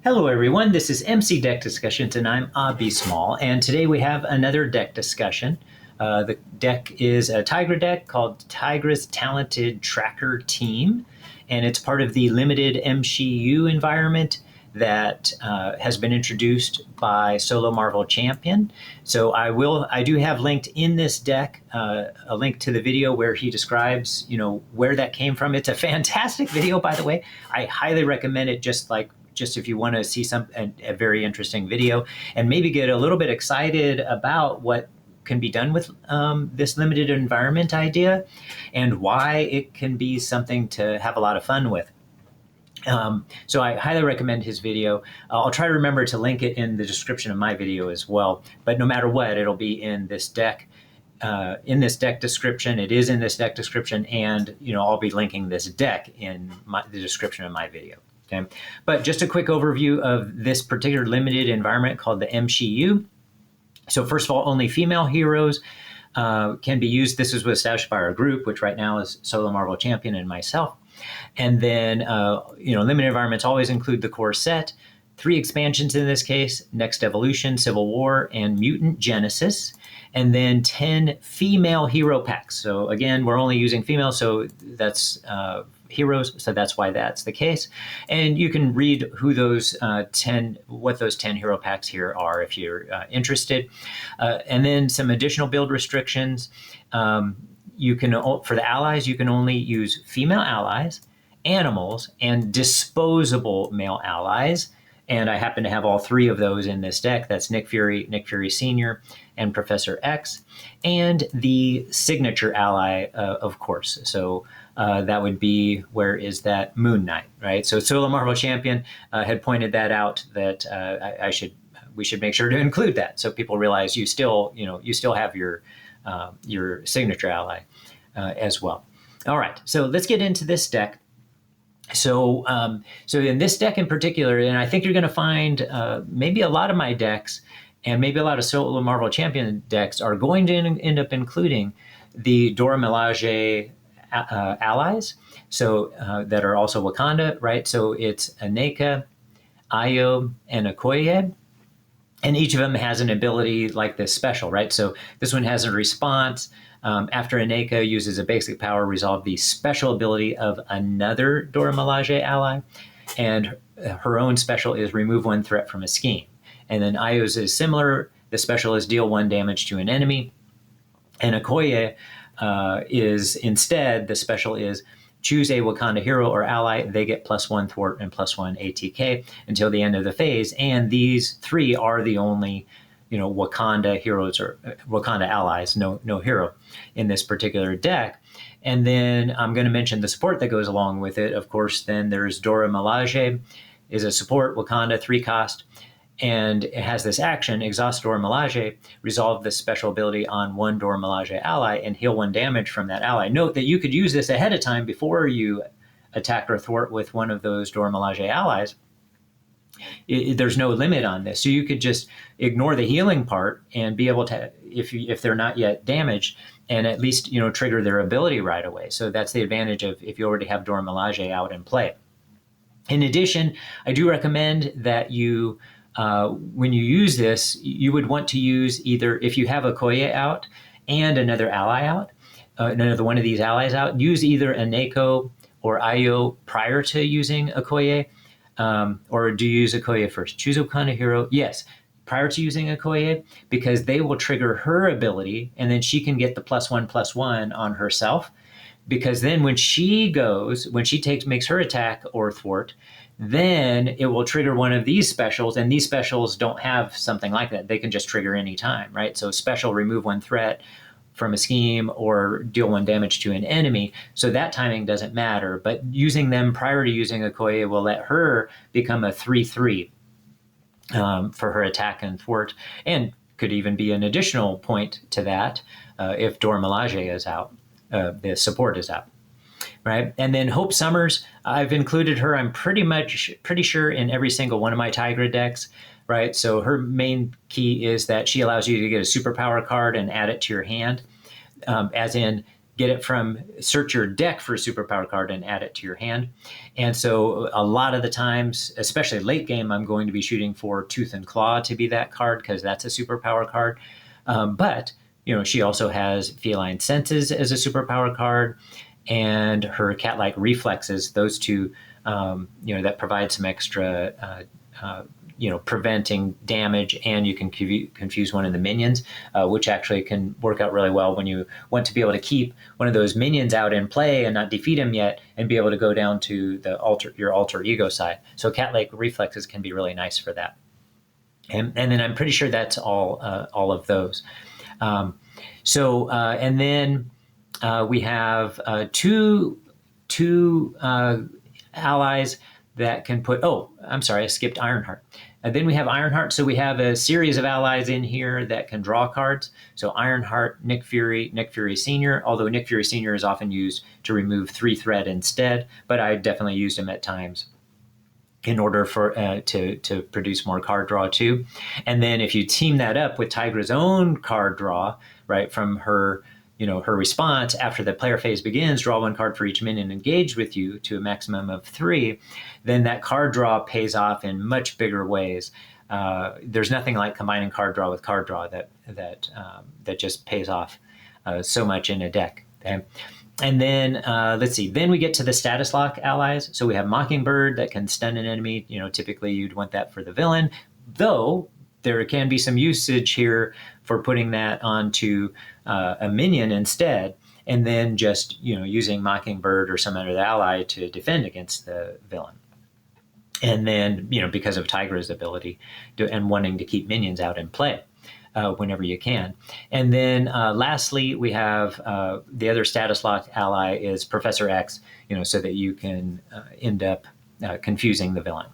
Hello everyone, this is MC Deck Discussions and I'm Abby Small, and today we have another deck discussion. The deck is a Tigra deck called Tigra's Talented Tracker Team, and it's part of the limited MCU environment that has been introduced by Solo Marvel Champion. So I do have linked in this deck a link to the video where he describes, where that came from. It's a fantastic video, by the way. I highly recommend it. Just if you want to see a very interesting video and maybe get a little bit excited about what can be done with this limited environment idea and why it can be something to have a lot of fun with. So I highly recommend his video. I'll try to remember to link it in the description of my video as well. But no matter what, it'll be in this deck. In this deck description, it is in this deck description, and I'll be linking this deck in the description of my video. Okay. But just a quick overview of this particular limited environment called the MCU. So first of all, only female heroes can be used. This was established by our group, which right now is Solo Marvel Champion and myself. And then, limited environments always include the core set, 3 expansions in this case: Next Evolution, Civil War, and Mutant Genesis, and then 10 female hero packs. So again, we're only using female, so that's heroes, so that's why that's the case. And you can read what those 10 hero packs here are if you're interested. And then some additional build restrictions. For the allies, you can only use female allies, animals, and disposable male allies. And I happen to have all 3 of those in this deck. That's Nick Fury Sr., and Professor X, and the signature ally, of course. So that would be, where is that? Moon Knight, right? So Solo Marvel Champion had pointed that out, that we should make sure to include that, so people realize you still have your signature ally as well. All right, so let's get into this deck. So in this deck in particular, and I think you're going to find maybe a lot of my decks and maybe a lot of Solo Marvel Champion decks are going to end up including the Dora Milaje allies, so that are also Wakanda, right? So it's Aneka, Ayo, and Okoye, and each of them has an ability like this special, right? So this one has a response. After Aneka uses a basic power, resolve the special ability of another Dora Milaje ally, and her own special is remove 1 threat from a scheme. And then Ayo's is similar. The special is deal 1 damage to an enemy. And Okoye is instead, the special is choose a Wakanda hero or ally. They get +1 thwart and +1 ATK until the end of the phase. And these 3 are the only Wakanda heroes or Wakanda allies, no hero in this particular deck. And then I'm going to mention the support that goes along with it. Of course, then there's Dora Milaje, is a support Wakanda 3 cost, and it has this action: exhaust Dora Milaje, resolve this special ability on 1 Dora Milaje ally, and heal 1 damage from that ally. Note that you could use this ahead of time before you attack or thwart with one of those Dora Milaje allies. There's no limit on this, so you could just ignore the healing part and be able to, if they're not yet damaged, and at least trigger their ability right away. So that's the advantage of if you already have Dora Milaje out in play. In addition, I do recommend that you, when you use this, you would want to use either, if you have Okoye out and another ally out, another one of these allies out, use either Aneko or Ayo prior to using Okoye. Or do you use Okoye first? Choose Wakanda hero. Yes, prior to using Okoye, because they will trigger her ability, and then she can get the +1/+1 on herself. Because then when she makes her attack or thwart, then it will trigger one of these specials, and these specials don't have something like that. They can just trigger any time, right? So special, remove 1 threat from a scheme or deal 1 damage to an enemy. So that timing doesn't matter, but using them prior to using Okoye will let her become a 3/3 for her attack and thwart, and could even be an additional point to that if Dora Milaje is out, the support is out, right? And then Hope Summers, I've included her, I'm pretty sure, in every single one of my Tigra decks, right? So her main key is that she allows you to get a superpower card and add it to your hand, as in search your deck for a superpower card and add it to your hand. And so a lot of the times, especially late game, I'm going to be shooting for Tooth and Claw to be that card because that's a superpower card. But she also has Feline Senses as a superpower card, and her Cat-like Reflexes. Those two, that provide some extra. Preventing damage, and you can confuse one of the minions, which actually can work out really well when you want to be able to keep one of those minions out in play and not defeat him yet, and be able to go down to your alter ego side. So Cat-like Reflexes can be really nice for that. And then I'm pretty sure that's all of those. And then we have two allies that can put. Oh, I'm sorry, I skipped Ironheart. And then we have Ironheart. So we have a series of allies in here that can draw cards. So Ironheart, Nick Fury Sr., although Nick Fury Sr. is often used to remove 3 threat instead, but I definitely used him at times in order for to produce more card draw too. And then if you team that up with Tigra's own card draw, right, from her her response after the player phase begins, draw 1 card for each minion engaged with you to a maximum of 3, then that card draw pays off in much bigger ways. There's nothing like combining card draw with card draw that just pays off so much in a deck. Okay? And then let's see. Then we get to the status lock allies. So we have Mockingbird that can stun an enemy. Typically you'd want that for the villain, though there can be some usage here for putting that onto a minion instead, and then just using Mockingbird or some other ally to defend against the villain. And then because of Tigra's ability and wanting to keep minions out in play whenever you can. And then lastly, we have the other status lock ally is Professor X, so that you can end up confusing the villain.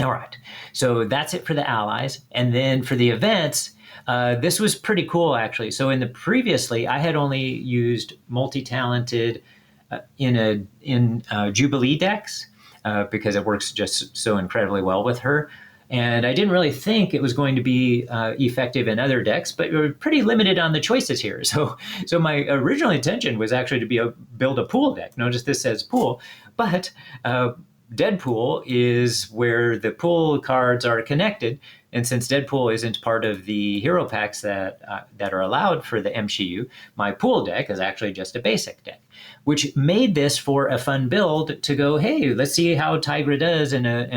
All right, so that's it for the allies. And then for the events, this was pretty cool, actually. So previously, I had only used multi-talented in Jubilee decks because it works just so incredibly well with her. And I didn't really think it was going to be effective in other decks, but we were pretty limited on the choices here. So my original intention was actually to build a pool deck. Notice this says pool, but Deadpool is where the pool cards are connected, and since Deadpool isn't part of the hero packs that are allowed for the MCU, my pool deck is actually just a basic deck, which made this for a fun build to go, hey, let's see how Tigra does in a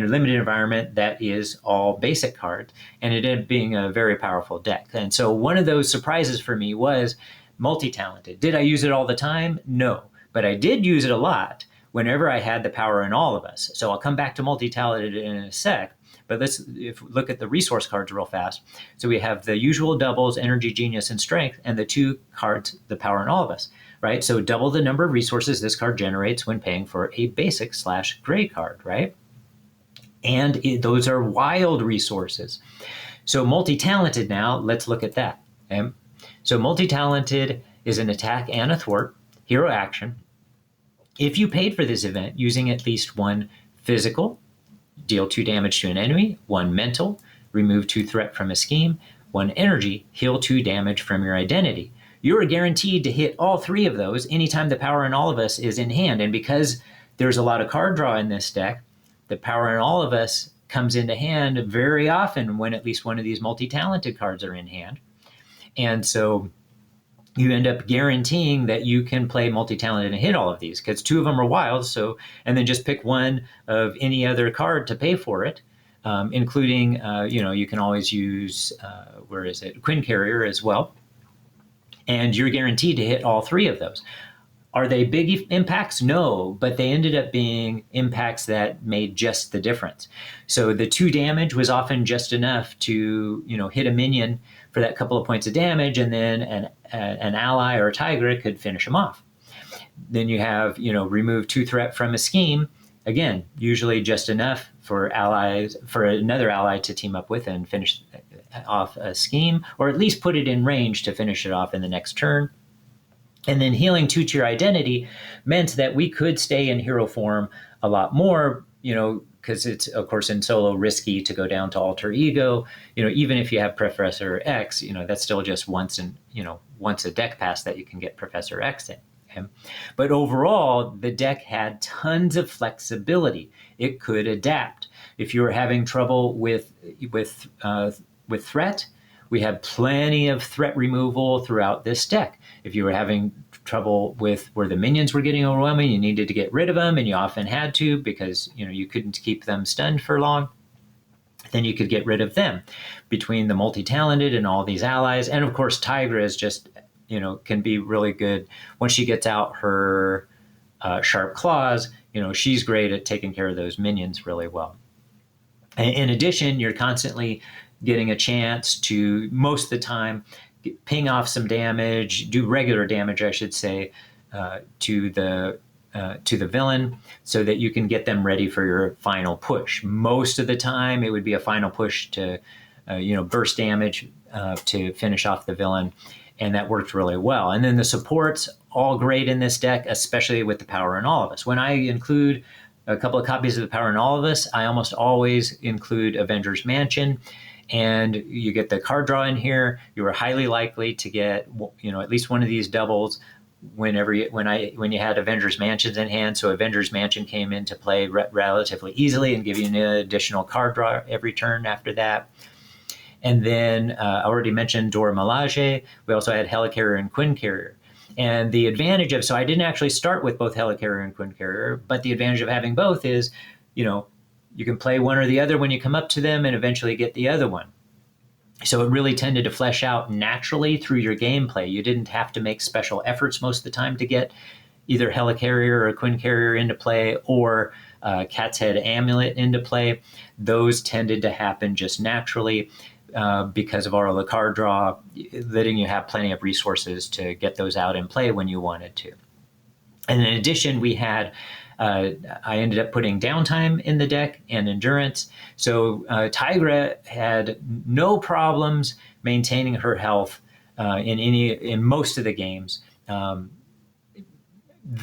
limited environment that is all basic cards, and it ended up being a very powerful deck. And so one of those surprises for me was multi-talented. Did I use it all the time? No. But I did use it a lot whenever I had the power in all of us. So I'll come back to multi-talented in a sec, but let's look at the resource cards real fast. So we have the usual doubles, Energy, Genius, and Strength, and the 2 cards, the power in all of us, right? So double the number of resources this card generates when paying for a basic/gray card, right? And those are wild resources. So multi-talented now, let's look at that. Okay? So multi-talented is an attack and a thwart, hero action. If you paid for this event using at least 1 physical, deal 2 damage to an enemy, 1 mental, remove 2 threat from a scheme, 1 energy, heal 2 damage from your identity. You are guaranteed to hit all 3 of those anytime the power in all of us is in hand. And because there's a lot of card draw in this deck, the power in all of us comes into hand very often when at least one of these multi-talented cards are in hand. And so you end up guaranteeing that you can play multi-talented and hit all of these because 2 of them are wild. So, and then just pick 1 of any other card to pay for it, including, you can always use, Quinn Carrier as well. And you're guaranteed to hit all 3 of those. Are they big impacts? No, but they ended up being impacts that made just the difference. So the 2 damage was often just enough to, hit a minion for that couple of points of damage, and then an ally or a Tigra could finish them off. Then you have, remove 2 threat from a scheme. Again, usually just enough for another ally to team up with and finish off a scheme, or at least put it in range to finish it off in the next turn. And then healing 2 to your identity meant that we could stay in hero form a lot more because it's of course in solo risky to go down to alter ego. Even if you have Professor X, that's still just once a deck pass that you can get Professor X in. Okay? But overall, the deck had tons of flexibility. It could adapt. If you were having trouble with threat, we had plenty of threat removal throughout this deck. If you were having trouble with where the minions were getting overwhelming, you needed to get rid of them, and you often had to because you couldn't keep them stunned for long, then you could get rid of them between the multi-talented and all these allies. And of course, Tigra is just can be really good once she gets out her sharp claws. She's great at taking care of those minions really well. In addition, you're constantly getting a chance to, most of the time, ping off some damage, do regular damage, I should say, to the villain, so that you can get them ready for your final push. Most of the time, it would be a final push to, burst damage to finish off the villain, and that worked really well. And then the supports, all great in this deck, especially with the Power in All of Us. When I include a couple of copies of the Power in All of Us, I almost always include Avengers Mansion. And you get the card draw in here. You are highly likely to get, at least one of these doubles when you had Avengers Mansions in hand. So Avengers Mansion came into play relatively easily and give you an additional card draw every turn after that. And then I already mentioned Dora Milaje. We also had Helicarrier and Quinn Carrier. And the advantage so I didn't actually start with both Helicarrier and Quinn Carrier, but the advantage of having both is, you can play one or the other when you come up to them and eventually get the other one. So it really tended to flesh out naturally through your gameplay. You didn't have to make special efforts most of the time to get either Helicarrier or Quinn Carrier into play, or Cat's Head Amulet into play. Those tended to happen just naturally because of all the card draw, letting you have plenty of resources to get those out and play when you wanted to. And in addition, we had I ended up putting downtime in the deck and endurance. So Tigra had no problems maintaining her health in most of the games. The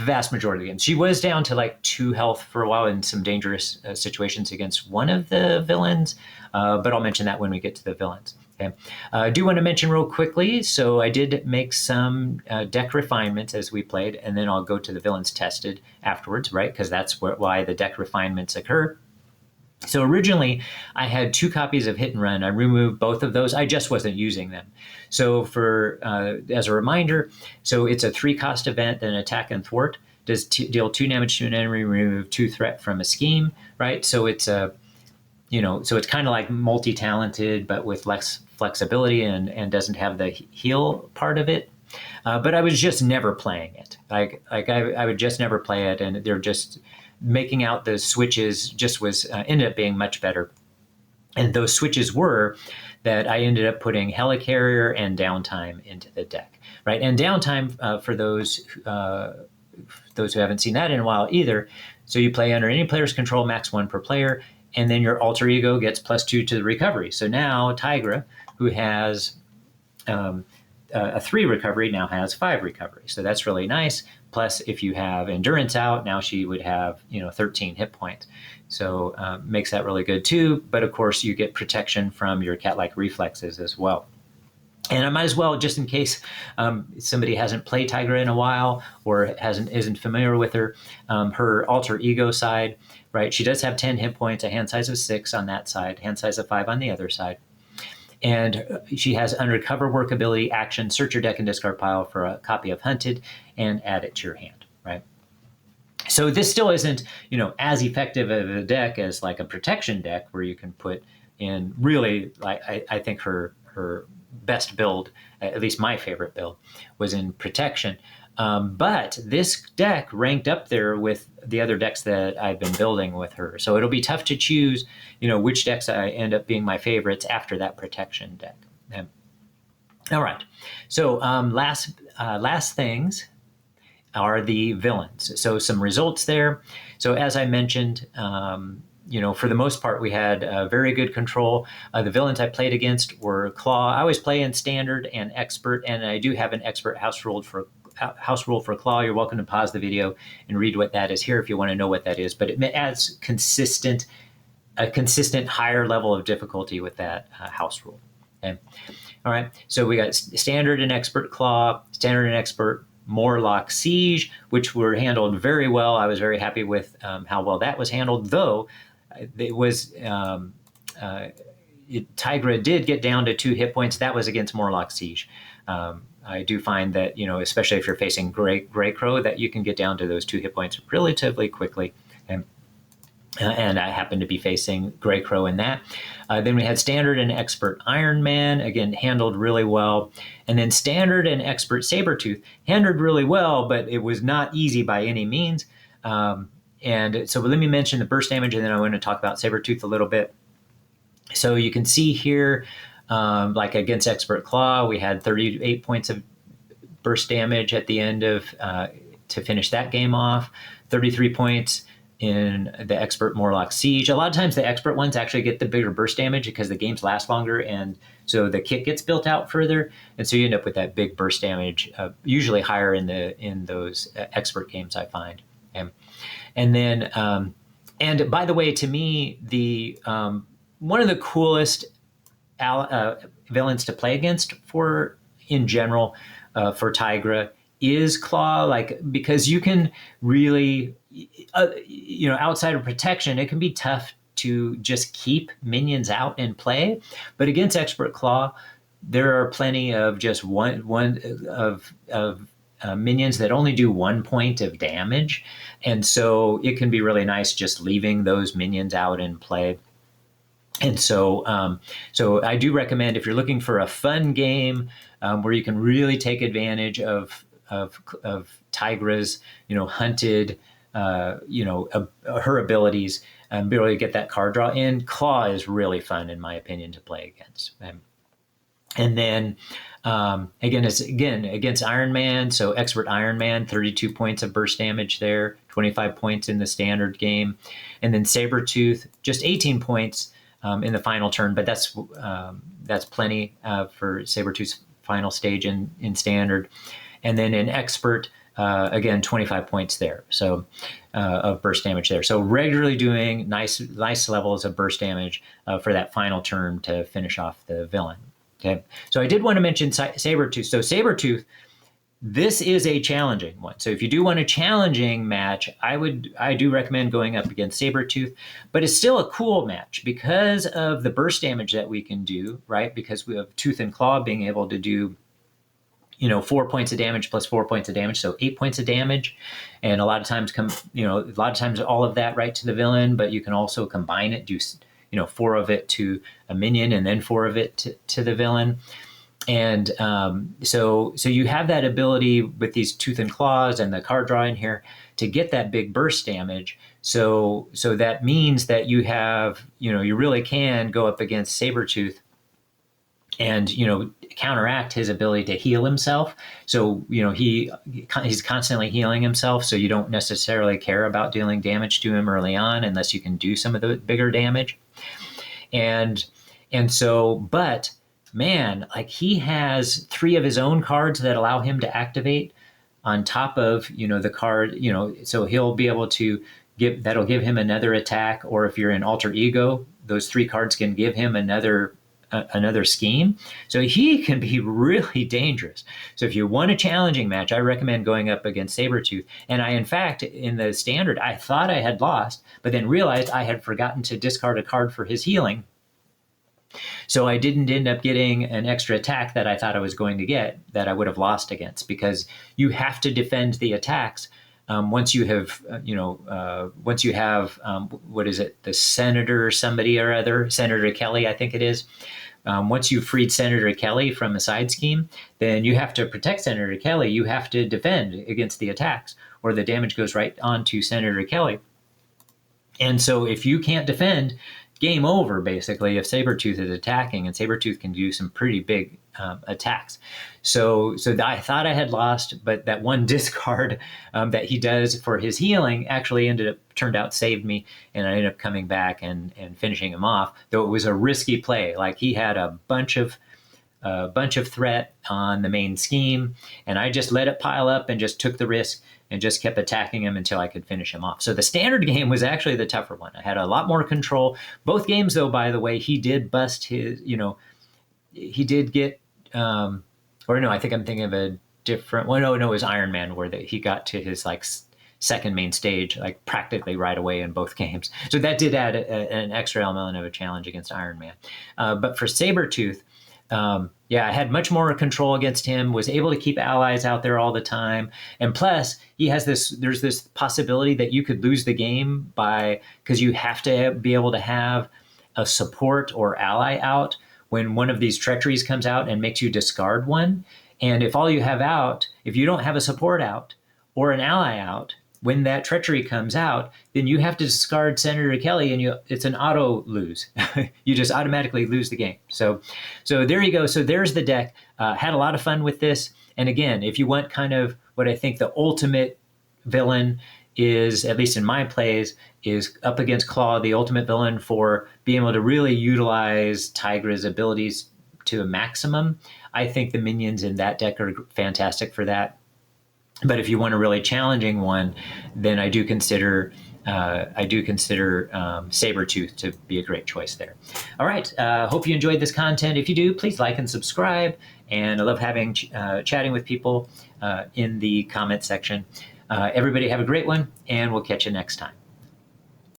vast majority of the games. She was down to like 2 health for a while in some dangerous situations against one of the villains, but I'll mention that when we get to the villains. Okay. I do want to mention real quickly, so I did make some deck refinements as we played, and then I'll go to the villains tested afterwards, right? Because that's why the deck refinements occur. So originally, I had 2 copies of Hit and Run. I removed both of those. I just wasn't using them. So as a reminder, so it's a 3-cost event, an attack and thwart. Does deal 2 damage to an enemy, remove 2 threat from a scheme, right? So it's so it's kind of like multi-talented, but with less flexibility and doesn't have the heal part of it. But I was just never playing it. I would just never play it, and they're just making out the switches just ended up being much better. And those switches were that I ended up putting Helicarrier and downtime into the deck, right? And downtime for those who haven't seen that in a while either. So you play under any player's control, max 1 per player, and then your alter ego gets +2 to the recovery. So now Tigra, who has a 3 recovery, now has 5 recovery. So that's really nice. Plus, if you have endurance out, now she would have 13 hit points. So makes that really good too. But of course, you get protection from your cat-like reflexes as well. And I might as well, just in case somebody hasn't played Tigra in a while or isn't familiar with her, her alter ego side, right? She does have 10 hit points, a hand size of 6 on that side, hand size of 5 on the other side. And she has undercover workability action, search your deck and discard pile for a copy of Hunted and add it to your hand, right? So this still isn't, as effective of a deck as like a protection deck where you can put in really, I think her best build, at least my favorite build, was in protection. But this deck ranked up there with the other decks that I've been building with her. So it'll be tough to choose, which decks I end up being my favorites after that protection deck. All right. So last things are the villains. So some results there. So as I mentioned, for the most part, we had very good control. The villains I played against were Claw. I always play in Standard and Expert, and I do have an Expert house ruled for house rule for Claw, you're welcome to pause the video and read what that is here if you want to know what that is. But it adds a consistent higher level of difficulty with that house rule. Okay. All right. So we got standard and expert Claw, standard and expert Morlock Siege, which were handled very well. I was very happy with how well that was handled, though it was Tigra did get down to 2 hit points. That was against Morlock Siege. I do find that, especially if you're facing Grey Crow, that you can get down to those 2 hit points relatively quickly. And I happened to be facing Grey Crow in that. Then we had Standard and Expert Iron Man, again, handled really well. And then Standard and Expert Sabretooth, handled really well, but it was not easy by any means. And so let me mention the burst damage, and then I want to talk about Sabretooth a little bit. So you can see here, like against Expert Claw, we had 38 points of burst damage at the end of, to finish that game off, 33 points in the Expert Morlock Siege. A lot of times the Expert ones actually get the bigger burst damage because the games last longer, and so the kit gets built out further, and so you end up with that big burst damage, usually higher in those Expert games, I find. And then, and by the way, to me, the one of the coolest villains to play against in general for Tigra is Claw, because you can really, outside of protection, it can be tough to just keep minions out and play. But against Expert Claw, there are plenty of just one of minions that only do 1 point of damage, and so it can be really nice just leaving those minions out in play. And so, so I do recommend, if you're looking for a fun game where you can really take advantage of Tigra's, hunted, her abilities, and be able to get that card draw in, Claw is really fun, in my opinion, to play against. And then, again, against Iron Man, so Expert Iron Man, 32 points of burst damage there, 25 points in the standard game. And then Sabretooth, just 18 points in the final turn, but that's plenty for Sabretooth's final stage in standard. And then in Expert, again, 25 points there, so of burst damage there. So regularly doing nice levels of burst damage for that final turn to finish off the villain. Okay, so I did want to mention Sabretooth. So Sabretooth, this is a challenging one. So if you do want a challenging match, I do recommend going up against Sabretooth, but it's still a cool match because of the burst damage that we can do, right? Because we have Tooth and Claw being able to do 4 points of damage plus 4 points of damage, so 8 points of damage. And a lot of times all of that right to the villain, but you can also combine it, do 4 of it to a minion and then 4 of it to the villain. And so you have that ability with these Tooth and Claws and the card draw in here to get that big burst damage. So that means that you have, you really can go up against Sabretooth and counteract his ability to heal himself. So he's constantly healing himself, so you don't necessarily care about dealing damage to him early on unless you can do some of the bigger damage. And so, but man, he has 3 of his own cards that allow him to activate on top of the card, so he'll be able to that'll give him another attack, or if you're in Alter Ego, those 3 cards can give him another scheme. So he can be really dangerous. So if you want a challenging match, I recommend going up against Sabretooth. And in fact, in the standard, I thought I had lost, but then realized I had forgotten to discard a card for his healing. So I didn't end up getting an extra attack that I thought I was going to get that I would have lost against, because you have to defend the attacks once you have, what is it, the Senator somebody or other, Senator Kelly, I think it is. Once you've freed Senator Kelly from a side scheme, then you have to protect Senator Kelly. You have to defend against the attacks, or the damage goes right on to Senator Kelly. And so if you can't defend, game over, basically, if Sabretooth is attacking, and Sabretooth can do some pretty big attacks. So I thought I had lost, but that one discard that he does for his healing actually turned out saved me, and I ended up coming back and finishing him off, though it was a risky play. He had a bunch of a bunch of threat on the main scheme, and I just let it pile up and just took the risk and just kept attacking him until I could finish him off. So the standard game was actually the tougher one. I had a lot more control. Both games, though, by the way, he did bust his, he did get, or no, I think I'm thinking of a different one. No, it was Iron Man, where he got to his like second main stage like practically right away in both games. So that did add an extra element of a challenge against Iron Man. But for Sabretooth, I had much more control against him, was able to keep allies out there all the time. And plus, there's this possibility that you could lose the game because you have to be able to have a support or ally out when one of these treacheries comes out and makes you discard one. And if all you have out, if you don't have a support out or an ally out, when that treachery comes out, then you have to discard Senator Kelly, and it's an auto lose. You just automatically lose the game. So there you go. So there's the deck. Had a lot of fun with this. And again, if you want kind of what I think the ultimate villain is, at least in my plays, is up against Claw, the ultimate villain for being able to really utilize Tigra's abilities to a maximum, I think the minions in that deck are fantastic for that. But if you want a really challenging one, then I do consider Sabretooth to be a great choice there. All right. Hope you enjoyed this content. If you do, please like and subscribe. And I love chatting with people in the comment section. Everybody have a great one, and we'll catch you next time.